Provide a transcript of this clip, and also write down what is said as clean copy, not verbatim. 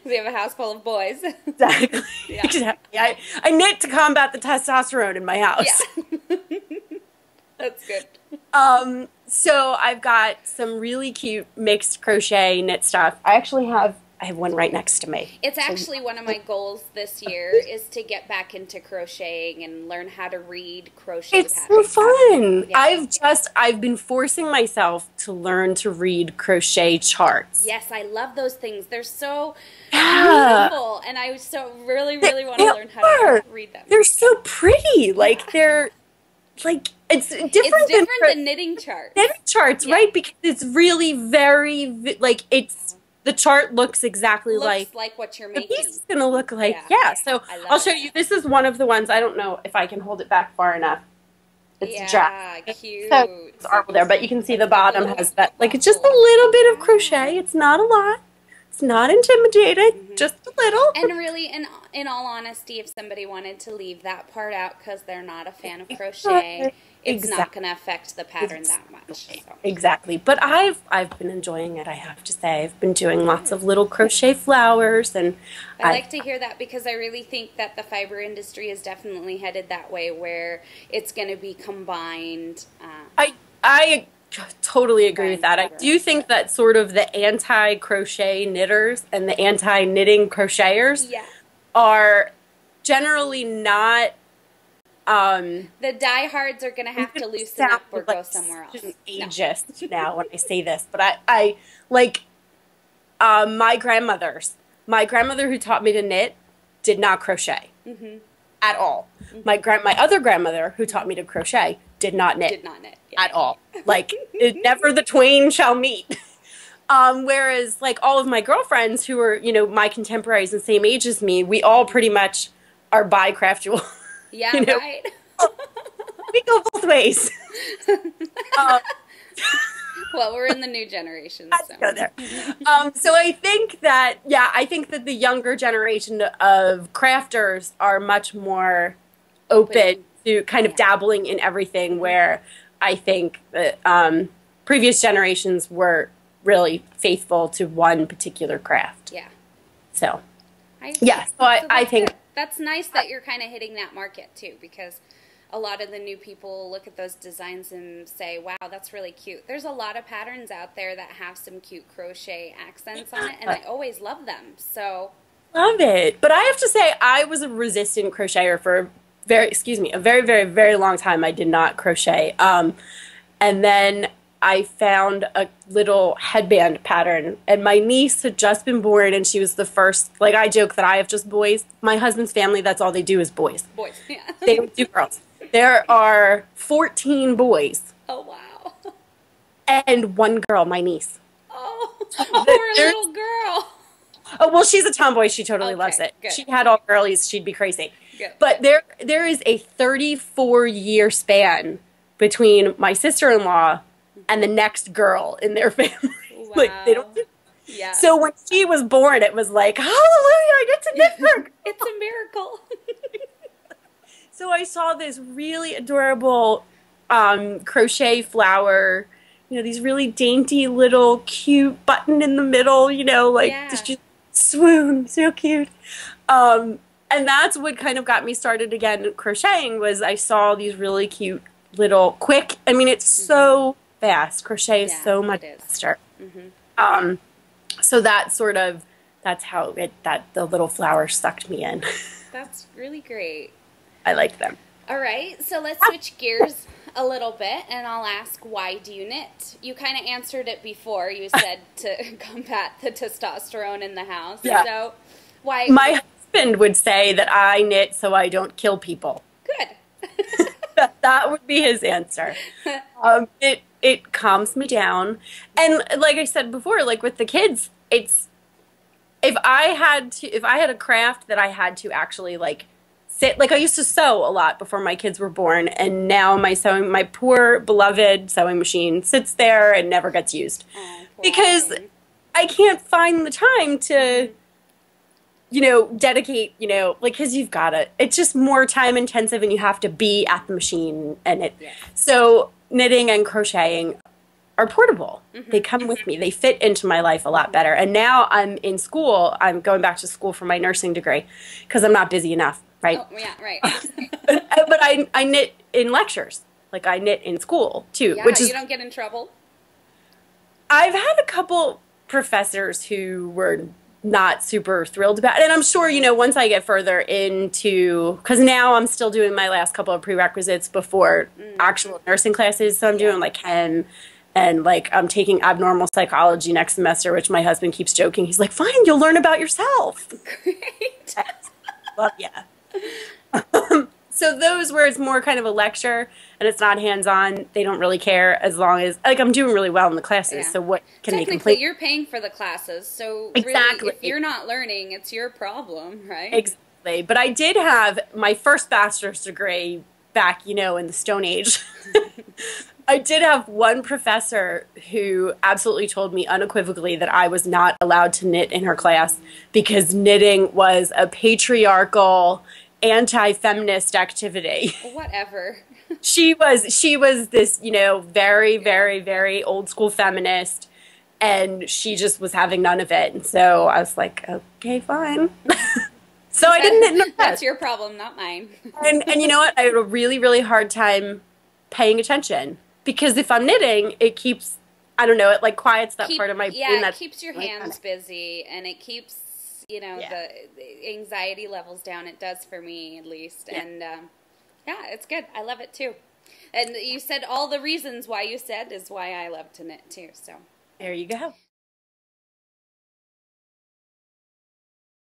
We have a house full of boys. Exactly. Yeah. Exactly. I knit to combat the testosterone in my house. Yeah. That's good. So I've got some really cute mixed crochet knit stuff. I have one right next to me. It's actually one of my goals this year is to get back into crocheting and learn how to read crochet It's so patterns. fun. Yeah. I've been forcing myself to learn to read crochet charts. Yes, I love those things. They're so Yeah. beautiful, and I so really want to They learn how to are. read them. They're so pretty. Like they're like it's different, It's different than than knitting charts. knitting charts, Yeah. right? Because it's really very like it's the chart looks exactly Looks like like what you're the making. piece is going to look like. Yeah. Yeah. So I love I'll show it. you. This is one of the ones. I don't know if I can hold it back far enough. It's Yeah, jack. cute. So it's armor there, but you can see the bottom has that. Like it's just a little bit of crochet. It's not a lot. It's not intimidating. Just a little. And really, in all honesty, if somebody wanted to leave that part out because they're not a fan of crochet, it's not going to affect the pattern that much. So. Exactly. But I've been enjoying it, I have to say. I've been doing lots of little crochet flowers and I like to hear that because I really think that the fiber industry is definitely headed that way where it's going to be combined. I totally agree with that. I Fiber. do think that sort of the anti-crochet knitters and the anti-knitting crocheters Yeah. are generally not The diehards are going to have to loosen up or go somewhere else. No. Ageist now when I say this, but I like my grandmother who taught me to knit did not crochet at all. My other grandmother who taught me to crochet did not knit. Did not knit. Yeah. At all. Like, never the twain shall meet. Whereas, like, all of my girlfriends who are, my contemporaries and same age as me, we all pretty much are bi-craftual. Yeah, You know? right? We go both ways. Well, we're in the new generation, so. Go there. So I think that the younger generation of crafters are much more open to kind of dabbling in everything, where I think that previous generations were really faithful to one particular craft. Yeah. So, I think good. That's nice that you're kind of hitting that market too, because a lot of the new people look at those designs and say, wow, that's really cute. There's a lot of patterns out there that have some cute crochet accents on it, and I always love them. So love it. But I have to say, I was a resistant crocheter for a very, very, very long time. I did not crochet. And then I found a little headband pattern, and my niece had just been born, and she was the first. Like, I joke that I have just boys. My husband's family, that's all they do is boys. boys, yeah. They don't do girls. There are 14 boys Oh, wow. and one girl, my niece. Oh, poor little girl. Oh, well, she's a tomboy. She totally Okay, loves it. good. She had all girlies. She'd be crazy. Good. But there is a 34-year span between my sister-in-law and the next girl in their family. Like, they don't do. Yeah. So when she was born, it was like, hallelujah, I get to knit for a girl. It's a miracle. So I saw this really adorable crochet flower, these really dainty little cute button in the middle, just swoon, so cute. And that's what kind of got me started again crocheting, was I saw these really cute little quick, it's so fast. Crochet is so much faster. So that's how the little flower sucked me in. That's really great. I like them. All right, so let's switch gears a little bit, and I'll ask, why do you knit? You kind of answered it before. You said to combat the testosterone in the house. Yeah. So why? My husband would say that I knit so I don't kill people. Good. That would be his answer. It calms me down. And like I said before, like with the kids, it's if I had a craft that I had to actually like sit, like I used to sew a lot before my kids were born, and now my poor beloved sewing machine sits there and never gets used. Oh, because I can't find the time to dedicate, because you've got to, it's just more time intensive and you have to be at the machine and it. Yeah. So knitting and crocheting are portable. They come with me. They fit into my life a lot better. And now I'm in school. I'm going back to school for my nursing degree because I'm not busy enough, right? Oh, yeah, right. But I knit in lectures. Like I knit in school too. Yeah, which is, you don't get in trouble? I've had a couple professors who were not super thrilled about it. And I'm sure, once I get further into, because now I'm still doing my last couple of prerequisites before actual nursing classes. So I'm doing like chem and like I'm taking abnormal psychology next semester, which my husband keeps joking. He's like, fine, you'll learn about yourself. Great. Well, yeah. So those where it's more kind of a lecture and it's not hands-on, they don't really care as long as, like, I'm doing really well in the classes, so what can they complain? Technically, you're paying for the classes, so exactly. Really, if you're not learning, it's your problem, right? Exactly. But I did have my first bachelor's degree back, in the Stone Age. I did have one professor who absolutely told me unequivocally that I was not allowed to knit in her class because knitting was a patriarchal, anti-feminist activity. Whatever. She was this, very, very, very old school feminist, and she just was having none of it. And so I was like, okay, fine. So I didn't knit in her class. That's your problem, not mine. And you know what? I had a really, really hard time paying attention because if I'm knitting, it keeps, I don't know, it like quiets that part of my brain. Yeah, it keeps your hands busy, and it keeps the anxiety levels down. It does for me, at least. Yeah. And it's good. I love it too. And you said all the reasons why you said is why I love to knit too. So there you go.